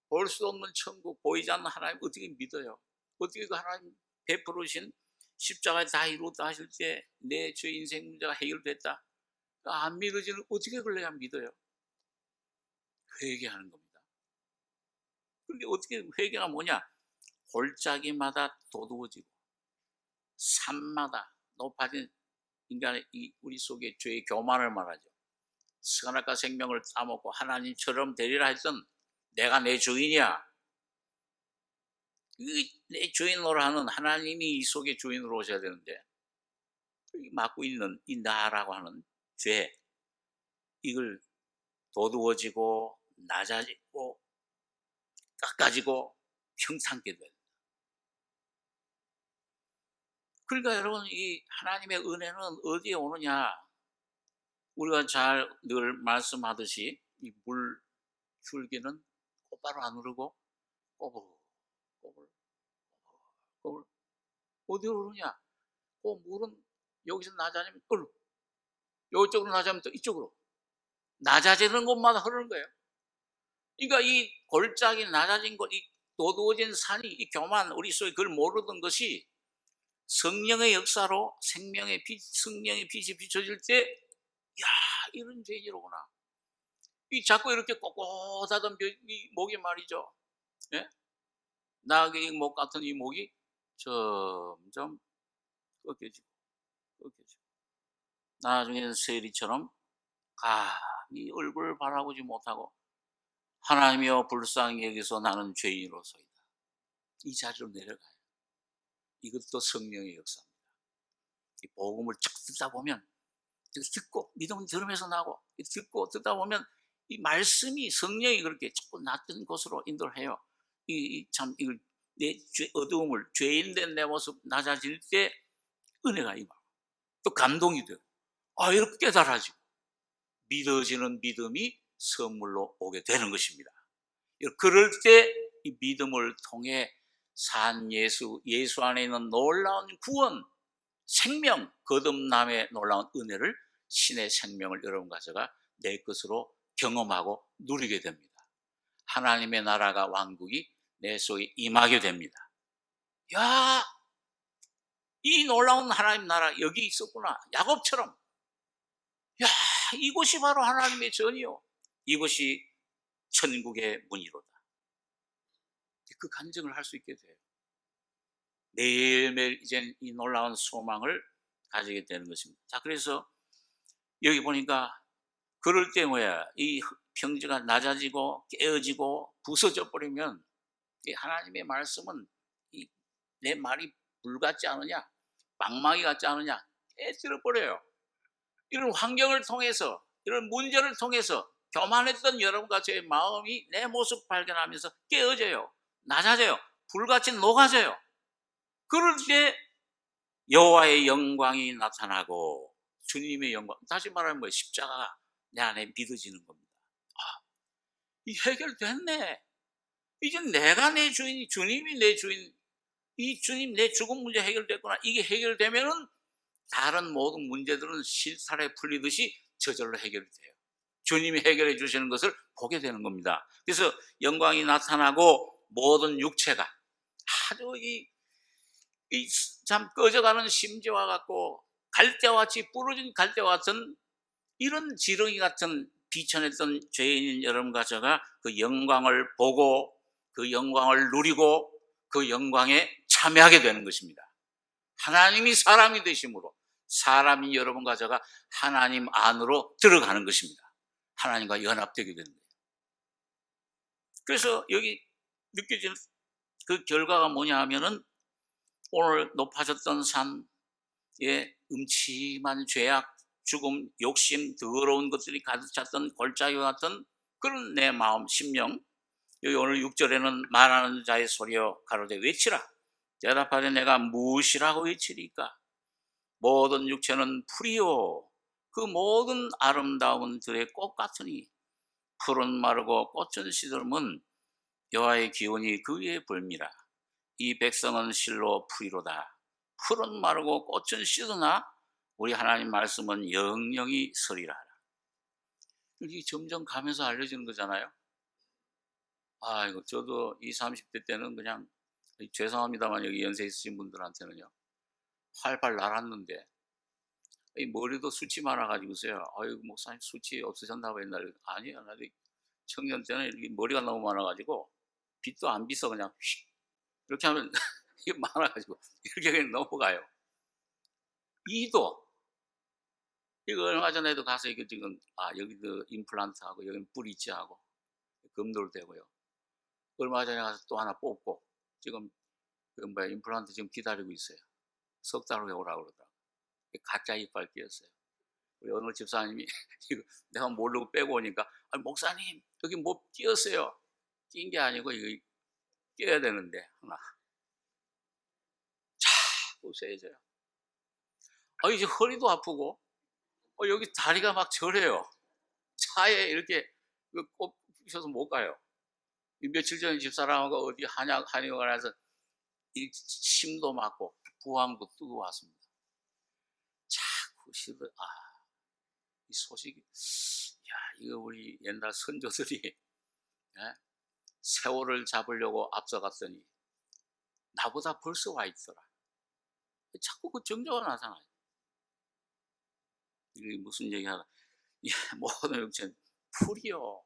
볼 수 없는 천국, 보이지 않는 하나님 어떻게 믿어요? 어떻게 그 하나님 베풀으신 십자가에 다 이루었다 하실 때 내 죄 인생 문제가 해결됐다? 안 믿어지는 어떻게 그걸 내가 믿어요? 회개하는 겁니다. 그런데 어떻게 회개가 뭐냐? 골짜기마다 도두어지고 산마다 높아진 인간의 우리 속에 죄의 교만을 말하죠. 선악과 생명을 따먹고 하나님처럼 되리라 했던 내가 내 주인이야. 내 주인으로 하는 하나님이 이 속에 주인으로 오셔야 되는데 맡고 있는 이 나라고 하는 죄, 이걸 도두어지고 낮아지고 깎아지고 평상게 된다. 그러니까 여러분 이 하나님의 은혜는 어디에 오느냐? 우리가 잘 늘 말씀하듯이 이 물 줄기는 곧바로 안 흐르고 꼬불꼬불 어디로 흐르냐? 그 물은 여기서 낮아지면 이쪽으로 낮아지면 또 이쪽으로 낮아지는 곳마다 흐르는 거예요. 그러니까 이 골짜기 낮아진 곳, 이 도두어진 산이 이 교만 우리 속에 그걸 모르던 것이 성령의 역사로 성령의 빛이 비춰질 때, 야 이런 죄인이로구나. 이 자꾸 이렇게 꼿꼿하던 이 목이 말이죠. 예? 나귀 목 같은 이 목이 점점 꺾여지고 나중에는 세리처럼 감히 얼굴을 바라보지 못하고 하나님이여 불쌍히 여기서 나는 죄인으로서이다. 이 자리로 내려가요. 이것도 성령의 역사입니다. 이 복음을 쭉 듣다 보면, 듣고 믿음은 들으면서 나고, 듣고 듣다 보면 이 말씀이, 성령이 그렇게 자꾸 낮은 곳으로 인도를 해요. 참 이걸 내 어두움을, 죄인된 내 모습 낮아질 때 은혜가 임하고 또 감동이 돼요. 이렇게 깨달아지고 믿어지는 믿음이 선물로 오게 되는 것입니다. 그럴 때 이 믿음을 통해 산 예수 안에 있는 놀라운 구원, 생명, 거듭남의 놀라운 은혜를, 신의 생명을 여러분 가져가 내 것으로 경험하고 누리게 됩니다. 하나님의 나라가, 왕국이 내 속에 임하게 됩니다. 야, 이 놀라운 하나님 나라 여기 있었구나. 야곱처럼. 야, 이곳이 바로 하나님의 전이요, 이곳이 천국의 문이로다. 그 간증을 할 수 있게 돼요. 매일매일 이제 이 놀라운 소망을 가지게 되는 것입니다. 자, 그래서 여기 보니까 그럴 때 뭐야, 이 평지가 낮아지고 깨어지고 부서져 버리면 이 하나님의 말씀은 내 말이 불 같지 않으냐, 망망이 같지 않으냐, 깨뜨려 버려요. 이런 환경을 통해서, 이런 문제를 통해서 교만했던 여러분과 제 마음이 내 모습 발견하면서 깨어져요. 낮아져요. 불같이 녹아져요. 그럴 때 여호와의 영광이 나타나고, 주님의 영광, 다시 말하면 뭐 십자가가 내 안에 믿어지는 겁니다. 이 해결됐네. 이제 내가 내 주인이, 주님이 내 주인, 이 주님 내 죽음 문제 해결됐구나. 이게 해결되면은 다른 모든 문제들은 실타래 풀리듯이 저절로 해결이 돼요. 주님이 해결해 주시는 것을 보게 되는 겁니다. 그래서 영광이 나타나고 모든 육체가 아주 참 꺼져가는 심지와 같고, 갈대와 같이 부러진 갈대와 같은 이런 지렁이 같은 비천했던 죄인인 여러분과 제가 그 영광을 보고, 그 영광을 누리고, 그 영광에 참여하게 되는 것입니다. 하나님이 사람이 되심으로 사람이 여러분과 제가 하나님 안으로 들어가는 것입니다. 하나님과 연합되게 되는 거예요. 그래서 여기 느껴지는 그 결과가 뭐냐 하면은, 오늘 높아졌던 산에 음침한 죄악, 죽음, 욕심, 더러운 것들이 가득 찼던 골짜기와 같은 그런 내 마음, 심령, 여기 오늘 6절에는 말하는 자의 소리여 가로되 외치라. 대답하되 내가 무엇이라고 외치리까? 모든 육체는 풀이요, 그 모든 아름다움은 들의 꽃 같으니 풀은 마르고 꽃은 시들면 여호와의 기운이 그 위에 불미라. 이 백성은 실로 풀이로다. 풀은 마르고 꽃은 시드나 우리 하나님 말씀은 영영이 서리라. 이게 점점 가면서 알려지는 거잖아요. 이거 저도 20, 30대 때는 그냥, 죄송합니다만 여기 연세 있으신 분들한테는요, 활발 날았는데, 이 머리도 숱이 많아가지고서요, 목사님 숱이 없으셨나 옛날에. 아니요, 나도 청년 때는 이렇게 머리가 너무 많아가지고 빛도 안 비서 그냥 휙 이렇게 하면 이게 많아가지고 이렇게 그냥 넘어가요. 이도 이거 얼마 전에도 가서 이거 지금 여기도 임플란트하고 여기는 뿌리치하고 검도되고요. 얼마 전에 가서 또 하나 뽑고 지금 임플란트 지금 기다리고 있어요. 석 달 후에 오라고 그러더라고요. 가짜 이빨 끼었어요. 우리 어느 집사님이 이거 내가 모르고 빼고 오니까, 목사님 여기 뭐 끼었어요. 낀 게 아니고 이거 끼어야 되는데 하나. 자꾸 세져요. 이제 허리도 아프고, 여기 다리가 막 저려요. 차에 이렇게 꼽혀서 못 가요. 며칠 전에 집사람하고 어디 한의원에 가서 이 침도 맞고 부항도 뜨고 왔습니다. 자꾸 이 소식이, 이거 우리 옛날 선조들이 세월을 잡으려고 앞서갔더니 나보다 벌써 와 있더라. 자꾸 그 정조가 나타나요. 이게 무슨 얘기하나? 모든 육체는 풀이요.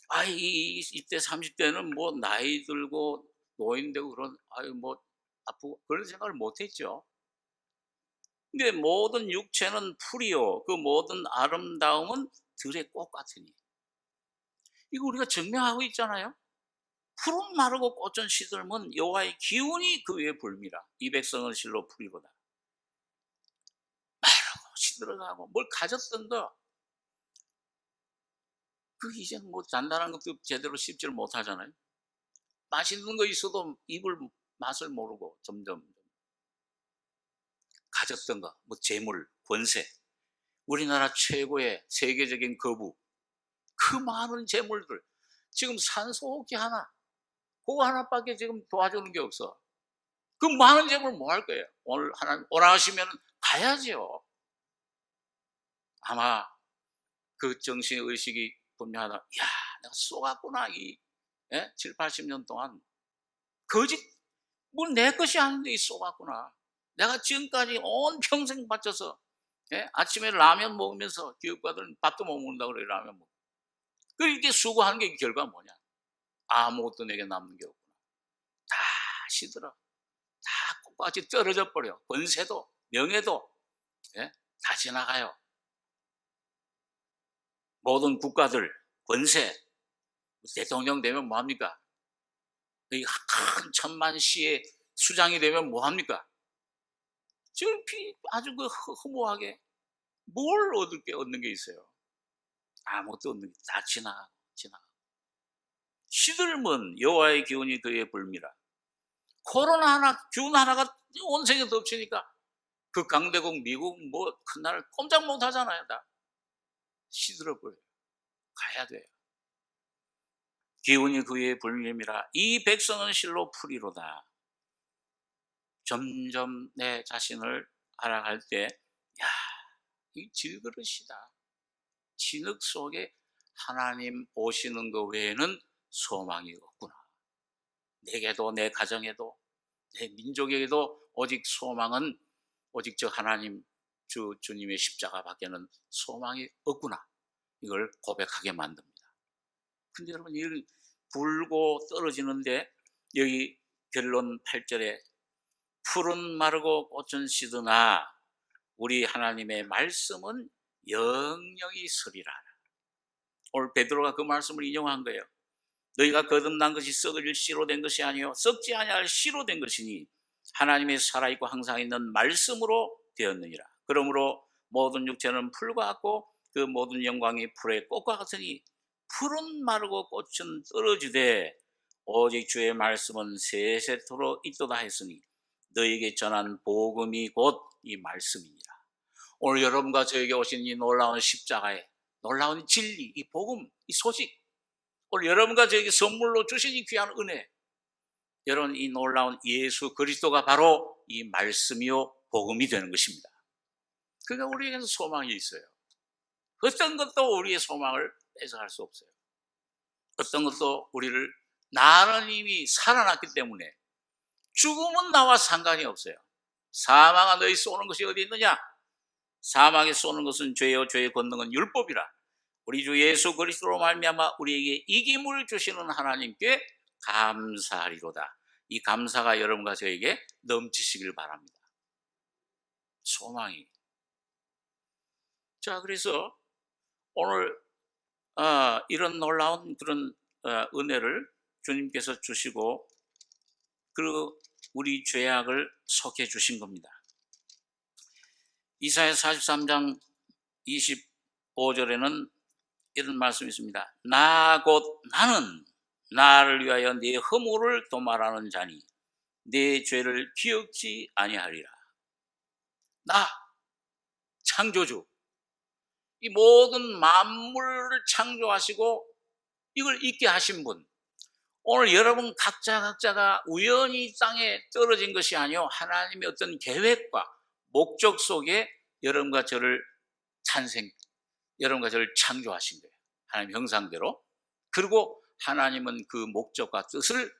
20대 30대는 뭐 나이 들고 노인 되고 그런, 뭐 아프고 그런 생각을 못 했죠. 근데 모든 육체는 풀이요, 그 모든 아름다움은 들의 꽃 같으니. 이거 우리가 증명하고 있잖아요. 푸른 마르고 꽃은 시들면 여호와의 기운이 그 위에 불미라. 이 백성을 실로 풀이로다. 마르고 시들어가고 뭘 가졌던 거, 그 이제는 뭐 단단한 것도 제대로 씹지를 못하잖아요. 맛있는 거 있어도 입을 맛을 모르고 점점 가졌던 거, 뭐 재물, 권세, 우리나라 최고의 세계적인 거부, 그 많은 재물들, 지금 산소호흡기 하나, 그거 하나밖에 지금 도와주는 게 없어. 그 많은 재물 뭐 할 거예요? 오늘 하나님 오라 하시면 가야죠. 아마 그 정신의식이 분명하다. 야, 내가 쏘갔구나. 7, 80년 동안. 거짓, 뭐 내 것이 아닌데 쏘갔구나. 내가 지금까지 온 평생 바쳐서, 아침에 라면 먹으면서 교육받으면 밥도 못 먹는다 그래, 라면 먹고. 그렇게 수고하는 게 결과 뭐냐? 아무것도 내게 남는 게 없구나. 다 시들어. 다 꽃같이 떨어져 버려. 권세도, 명예도, 다 지나가요. 모든 국가들, 권세, 대통령 되면 뭐합니까? 큰 천만 시의 수장이 되면 뭐합니까? 지금 아주 그 허무하게 뭘 얻는 게 있어요? 아무것도 없는 게 다 지나가고. 시들면 여호와의 기운이 그의 불미라. 코로나 하나, 균 하나가 온 세계에 덮치니까 그 강대국 미국 뭐 큰 나라 꼼짝 못 하잖아요. 다 시들어 버려요. 가야 돼요. 기운이 그의 불림이라. 이 백성은 실로 풀이로다. 점점 내 자신을 알아갈 때, 야, 이 질그릇이다. 진흙 속에 하나님 오시는 것 외에는 소망이 없구나. 내게도, 내 가정에도, 내 민족에게도 오직 소망은 오직 저 하나님 주님의 십자가밖에는 소망이 없구나. 이걸 고백하게 만듭니다. 근데 여러분, 이걸 불고 떨어지는데 여기 결론 8절에 풀은 마르고 꽃은 시드나 우리 하나님의 말씀은 영영이 서리라. 오늘 베드로가 그 말씀을 인용한 거예요. 너희가 거듭난 것이 썩을 씨로 된 것이 아니요 썩지 아니할 씨로 된 것이니 하나님의 살아있고 항상 있는 말씀으로 되었느니라. 그러므로 모든 육체는 풀과 같고 그 모든 영광이 풀의 꽃과 같으니 풀은 마르고 꽃은 떨어지되 오직 주의 말씀은 세세토록 있도다 했으니 너에게 전한 복음이 곧 이 말씀이니라. 오늘 여러분과 저에게 오신 이 놀라운 십자가의 놀라운 진리, 이 복음, 이 소식, 오늘 여러분과 저에게 선물로 주신 이 귀한 은혜, 여러분 이 놀라운 예수 그리스도가 바로 이 말씀이요 복음이 되는 것입니다. 그러니까 우리에게는 소망이 있어요. 어떤 것도 우리의 소망을 뺏어갈 수 없어요. 어떤 것도 우리를, 나는 이미 살아났기 때문에 죽음은 나와 상관이 없어요. 사망아 너희 쏘는 것이 어디 있느냐? 사망에 쏘는 것은 죄요 죄의 권능은 율법이라. 우리 주 예수 그리스도로 말미암아 우리에게 이김을 주시는 하나님께 감사하리로다. 이 감사가 여러분과 저에게 넘치시길 바랍니다. 소망이. 자, 그래서 오늘 이런 놀라운 그런 은혜를 주님께서 주시고 그리고 우리 죄악을 속해 주신 겁니다. 이사야 43장 25절에는 이런 말씀이 있습니다. 나 곧 나는 나를 위하여 네 허물을 도말하는 자니 네 죄를 기억지 아니하리라. 나 창조주, 이 모든 만물을 창조하시고 이걸 있게 하신 분, 오늘 여러분 각자가 우연히 땅에 떨어진 것이 아니요 하나님의 어떤 계획과 목적 속에 여러분과 저를 여러분과 저를 창조하신 거예요. 하나님 형상대로. 그리고 하나님은 그 목적과 뜻을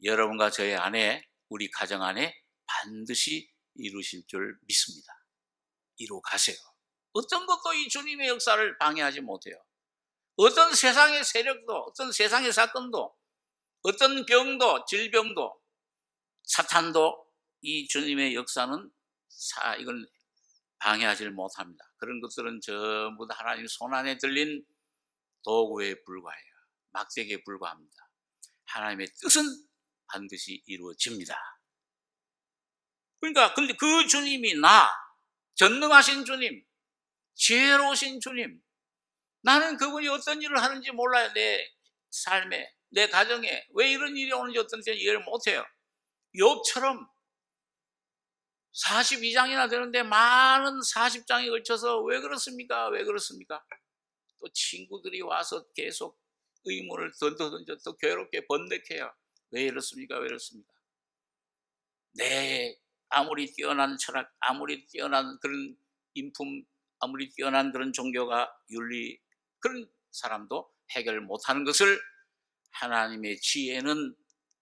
여러분과 저의 안에, 우리 가정 안에 반드시 이루실 줄 믿습니다. 이루 가세요. 어떤 것도 이 주님의 역사를 방해하지 못해요. 어떤 세상의 세력도, 어떤 세상의 사건도, 어떤 병도, 질병도, 사탄도 이 주님의 역사는 이걸 방해하지 못합니다. 그런 것들은 전부 다 하나님 손안에 들린 도구에 불과해요. 막대기에 불과합니다. 하나님의 뜻은 반드시 이루어집니다. 그러니까 근데 그 주님이 전능하신 주님, 지혜로우신 주님, 나는 그분이 어떤 일을 하는지 몰라요. 내 삶에, 내 가정에 왜 이런 일이 오는지 어떤 때 이해를 못해요. 욥처럼 42장이나 되는데 많은 40장에 걸쳐서 왜 그렇습니까? 왜 그렇습니까? 또 친구들이 와서 계속 의문을 던져 또 괴롭게 번득해요. 왜 이렇습니까? 왜 이렇습니까? 아무리 뛰어난 철학, 아무리 뛰어난 그런 인품, 아무리 뛰어난 그런 종교가 윤리, 그런 사람도 해결 못하는 것을 하나님의 지혜는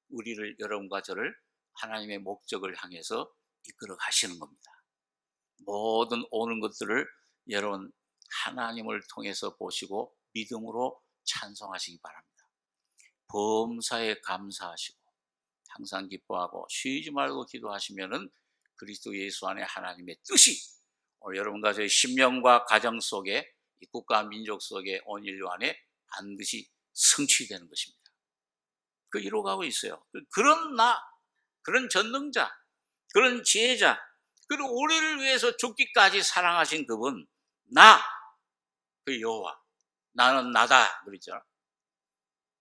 우리를, 여러분과 저를 하나님의 목적을 향해서 이끌어 가시는 겁니다. 모든 오는 것들을 여러분 하나님을 통해서 보시고 믿음으로 찬송하시기 바랍니다. 범사에 감사하시고 항상 기뻐하고 쉬지 말고 기도하시면은 그리스도 예수 안에 하나님의 뜻이 오늘 여러분과 저의 심령과 가정 속에, 이 국가 민족 속에, 온 인류 안에 반드시 성취되는 것입니다. 그 이루어가고 있어요. 그런 전능자, 그런 지혜자, 그리고 우리를 위해서 죽기까지 사랑하신 그분, 그 여호와, 나는 나다 그랬죠.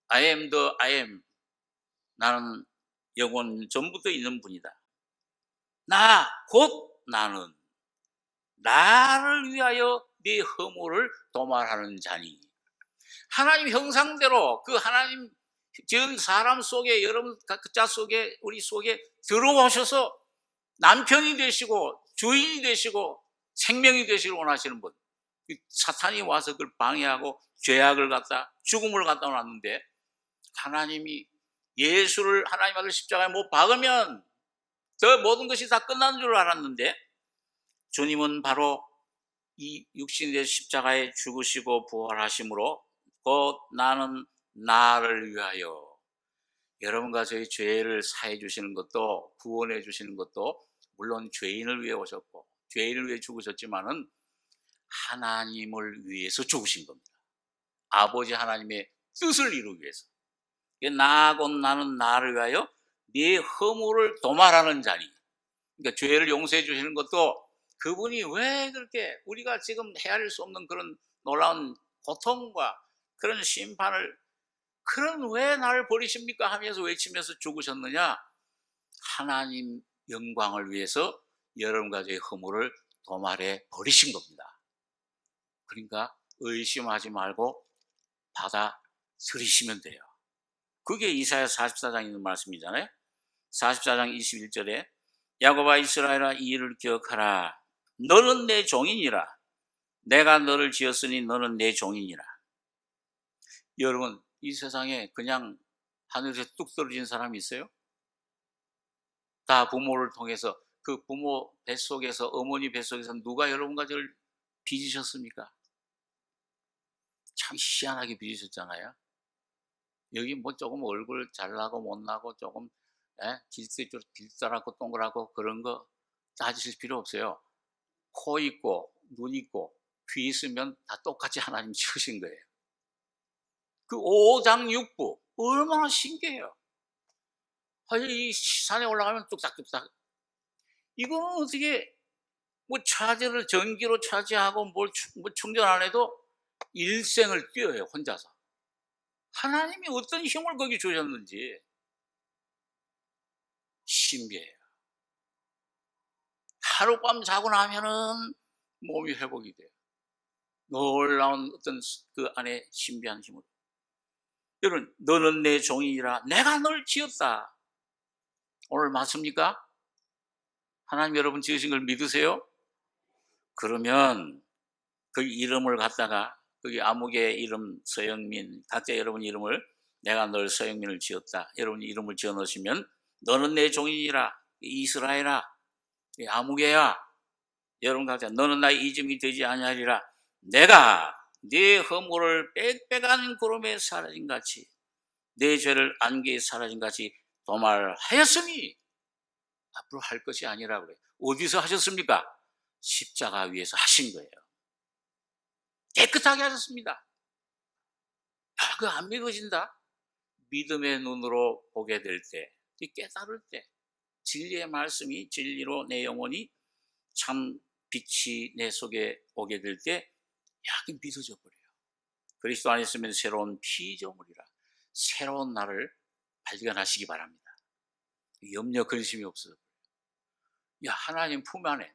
I am the I am. 나는 영원 전부터 있는 분이다. 곧 나는 나를 위하여 네 허물을 도말하는 자니. 하나님 형상대로 그 하나님 지은 사람 속에, 여러분 자 속에, 우리 속에 들어오셔서 남편이 되시고 주인이 되시고 생명이 되시길 원하시는 분. 사탄이 와서 그걸 방해하고 죄악을 갖다, 죽음을 갖다 놨는데, 하나님이 예수를 하나님 아들 십자가에 못 박으면 저 모든 것이 다 끝난 줄 알았는데, 주님은 바로 이 육신의 십자가에 죽으시고 부활하심으로 곧 나는 나를 위하여, 여러분과 저희 죄를 사해 주시는 것도, 구원해 주시는 것도 물론 죄인을 위해 오셨고 죄인을 위해 죽으셨지만은 하나님을 위해서 죽으신 겁니다. 아버지 하나님의 뜻을 이루기 위해서. 곧 나는 나를 위하여 네 허물을 도말하는 자니. 그러니까 죄를 용서해 주시는 것도 그분이 왜 그렇게 우리가 지금 헤아릴 수 없는 그런 놀라운 고통과 그런 심판을, 그런 왜 나를 버리십니까 하면서 외치면서 죽으셨느냐? 하나님 영광을 위해서 여러분과 저의 허물을 도말해 버리신 겁니다. 그러니까 의심하지 말고 받아들이시면 돼요. 그게 이사야 44장에 있는 말씀이잖아요. 44장 21절에 야곱아 이스라엘아 이 일을 기억하라. 너는 내 종이니라. 내가 너를 지었으니 너는 내 종이니라. 여러분, 이 세상에 그냥 하늘에서 뚝 떨어진 사람이 있어요? 다 부모를 통해서, 그 부모 뱃속에서, 어머니 뱃속에서 누가 여러분과 저를 빚으셨습니까? 참 희한하게 빚으셨잖아요. 여기 뭐 조금 얼굴 잘나고 못나고 조금 길다랗고 동그랗고 그런 거 따지실 필요 없어요. 코 있고 눈 있고 귀 있으면 다 똑같이 하나님 지으신 거예요. 그 오장육부 얼마나 신기해요. 이 산에 올라가면 뚝딱뚝딱. 이거는 어떻게 뭐 차지를 전기로 차지하고 뭐 충전 안 해도 일생을 뛰어요, 혼자서. 하나님이 어떤 힘을 거기 주셨는지 신비해요. 하룻밤 자고 나면은 몸이 회복이 돼요. 놀라운 어떤 그 안에 신비한 힘을. 여러분, 너는 내 종이라 내가 널 지었다. 오늘 맞습니까? 하나님 여러분 지으신 걸 믿으세요? 그러면 그 이름을 갖다가 거기 아무개 이름 서영민, 각자 여러분 이름을, 내가 널 서영민을 지었다, 여러분 이름을 지어 넣으시면 너는 내 종이라, 이스라엘아, 아무개야, 여러분 각자 너는 나의 이름이 되지 아니하리라. 내가 네 허물을 빽빽한 구름에 사라진 같이, 내 죄를 안개에 사라진 같이 도말하였으니 앞으로 할 것이 아니라 그래요. 어디서 하셨습니까? 십자가 위에서 하신 거예요. 깨끗하게 하셨습니다. 그거 안 믿어진다? 믿음의 눈으로 보게 될 때, 깨달을 때, 진리의 말씀이 진리로 내 영혼이 참 빛이 내 속에 오게 될 때 약이 믿어져 버려요. 그리스도 안에 있으면 새로운 피조물이라 새로운 나를 발견하시기 바랍니다. 염려 근심이 없어요. 하나님 품 안에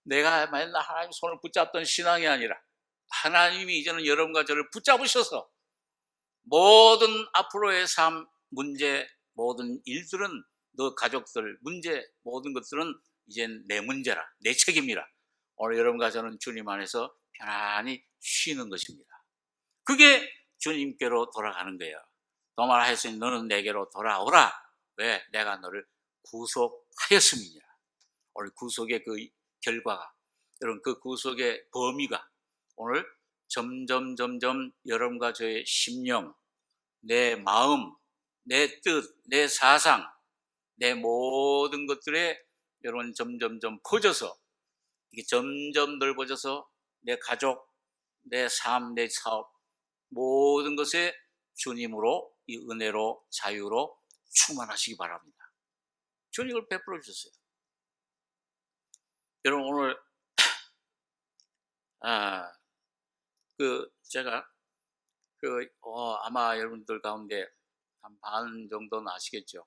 내가 맨날 하나님 손을 붙잡던 신앙이 아니라 하나님이 이제는 여러분과 저를 붙잡으셔서 모든 앞으로의 삶 문제, 모든 일들은 너 가족들 문제, 모든 것들은 이젠 내 문제라, 내 책임이라 오늘 여러분과 저는 주님 안에서 편안히 쉬는 것입니다. 그게 주님께로 돌아가는 거예요. 도마라 하였으니 너는 내게로 돌아오라. 왜? 내가 너를 구속하였음이니라. 오늘 구속의 그 결과가, 여러분 그 구속의 범위가 오늘 점점 여러분과 저의 심령, 내 마음, 내 뜻, 내 사상, 내 모든 것들에 여러분 점점 퍼져서 이게 점점 넓어져서 내 가족, 내 삶, 내 사업 모든 것에 주님으로 이 은혜로 자유로 충만하시기 바랍니다. 주님을 베풀어 주셨어요. 여러분 오늘 제가 아마 여러분들 가운데 한 반 정도는 아시겠죠.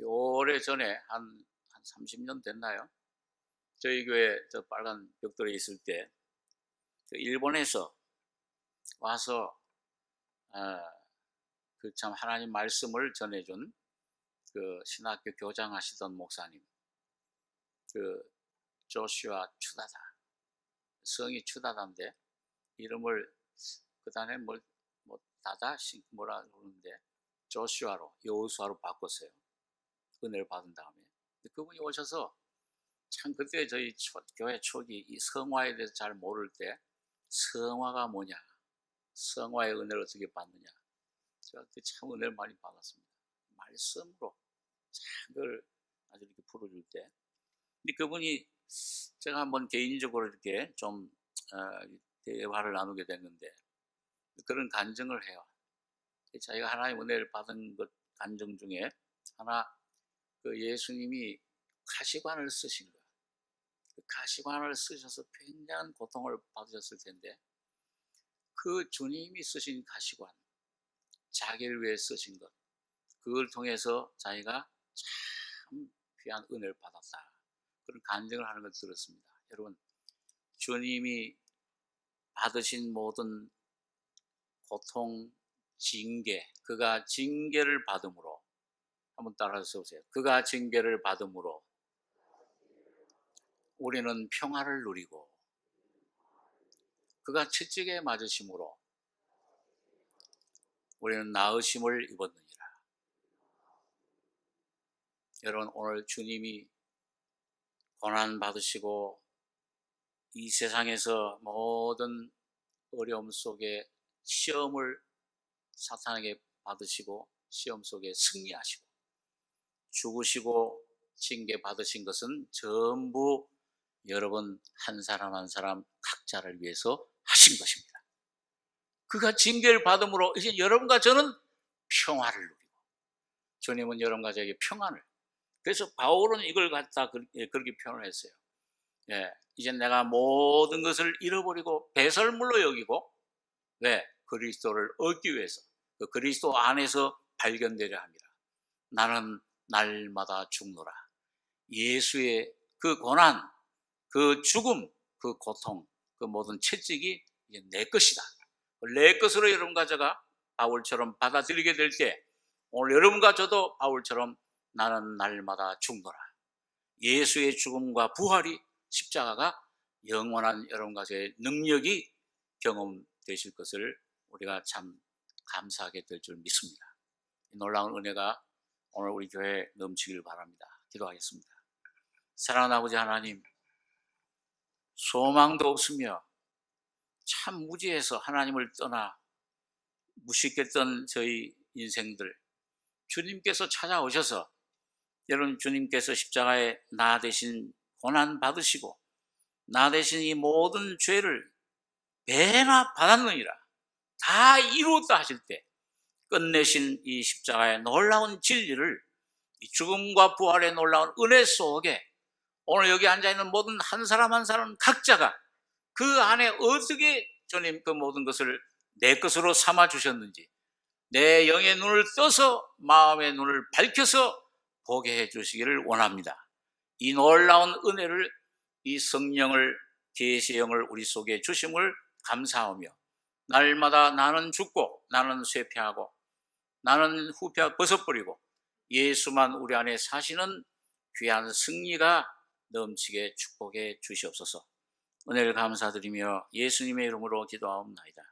오래 전에 한 30년 됐나요? 저희 교회 저 빨간 벽돌에 있을 때 일본에서 와서 참 하나님 말씀을 전해준 그 신학교 교장하시던 목사님, 조슈아 추다다, 성이 추다다인데 이름을 그다음에 다다시 뭐라 그러는데 조슈아로 여호수아로 바꿨어요. 은혜를 받은 다음에 그분이 오셔서 참 그때 저희 교회 초기 이 성화에 대해서 잘 모를 때 성화가 뭐냐, 성화의 은혜를 어떻게 받느냐, 제가 그때 참 은혜를 많이 받았습니다. 말씀으로 참 그걸 아주 이렇게 풀어줄 때, 근데 그분이 제가 한번 개인적으로 이렇게 좀 대화를 나누게 됐는데 그런 간증을 해요. 자기가 하나님 은혜를 받은 것 간증 중에 하나, 예수님이 가시관을 쓰신 거예요. 가시관을 쓰셔서 굉장한 고통을 받으셨을 텐데 그 주님이 쓰신 가시관, 자기를 위해 쓰신 것, 그걸 통해서 자기가 참 귀한 은혜를 받았다, 그런 간증을 하는 걸 들었습니다. 여러분, 주님이 받으신 모든 고통, 징계, 그가 징계를 받음으로, 한번 따라서 보세요. 그가 징계를 받음으로 우리는 평화를 누리고 그가 채찍에 맞으심으로 우리는 나으심을 입었느니라. 여러분, 오늘 주님이 고난 받으시고 이 세상에서 모든 어려움 속에 시험을 사탄에게 받으시고 시험 속에 승리하시고 죽으시고 징계 받으신 것은 전부 여러분 한 사람 한 사람 각자를 위해서 하신 것입니다. 그가 징계를 받음으로 이제 여러분과 저는 평화를 누리고 주님은 여러분과 저에게 평안을, 그래서 바울은 이걸 갖다 그렇게 표현을 했어요. 이제 내가 모든 것을 잃어버리고 배설물로 여기고 왜? 그리스도를 얻기 위해서 그 그리스도 안에서 발견되려 합니다. 나는 날마다 죽노라. 예수의 그 고난, 그 죽음, 그 고통, 그 모든 채찍이 이제 내 것이다. 내 것으로 여러분과 제가 바울처럼 받아들이게 될 때 오늘 여러분과 저도 바울처럼 나는 날마다 죽노라. 예수의 죽음과 부활이 십자가가 영원한 여러분과 저의 능력이 경험되실 것을 우리가 참 감사하게 될 줄 믿습니다. 이 놀라운 은혜가 오늘 우리 교회에 넘치길 바랍니다. 기도하겠습니다. 사랑하는 아버지 하나님, 소망도 없으며 참 무지해서 하나님을 떠나 무식했던 저희 인생들, 주님께서 찾아오셔서 여러분 주님께서 십자가에 나 대신 고난 받으시고 나 대신 이 모든 죄를 배나 받았느니라 다 이루었다 하실 때 끝내신 이 십자가의 놀라운 진리를, 이 죽음과 부활의 놀라운 은혜 속에 오늘 여기 앉아있는 모든 한 사람 한 사람 각자가 그 안에 어떻게 주님 그 모든 것을 내 것으로 삼아 주셨는지, 내 영의 눈을 떠서 마음의 눈을 밝혀서 보게 해 주시기를 원합니다. 이 놀라운 은혜를, 이 성령을, 계시의 영을 우리 속에 주심을 감사하며, 날마다 나는 죽고 나는 쇠퇴하고 나는 후패 벗어버리고 예수만 우리 안에 사시는 귀한 승리가 넘치게 축복해 주시옵소서. 은혜를 감사드리며 예수님의 이름으로 기도하옵나이다.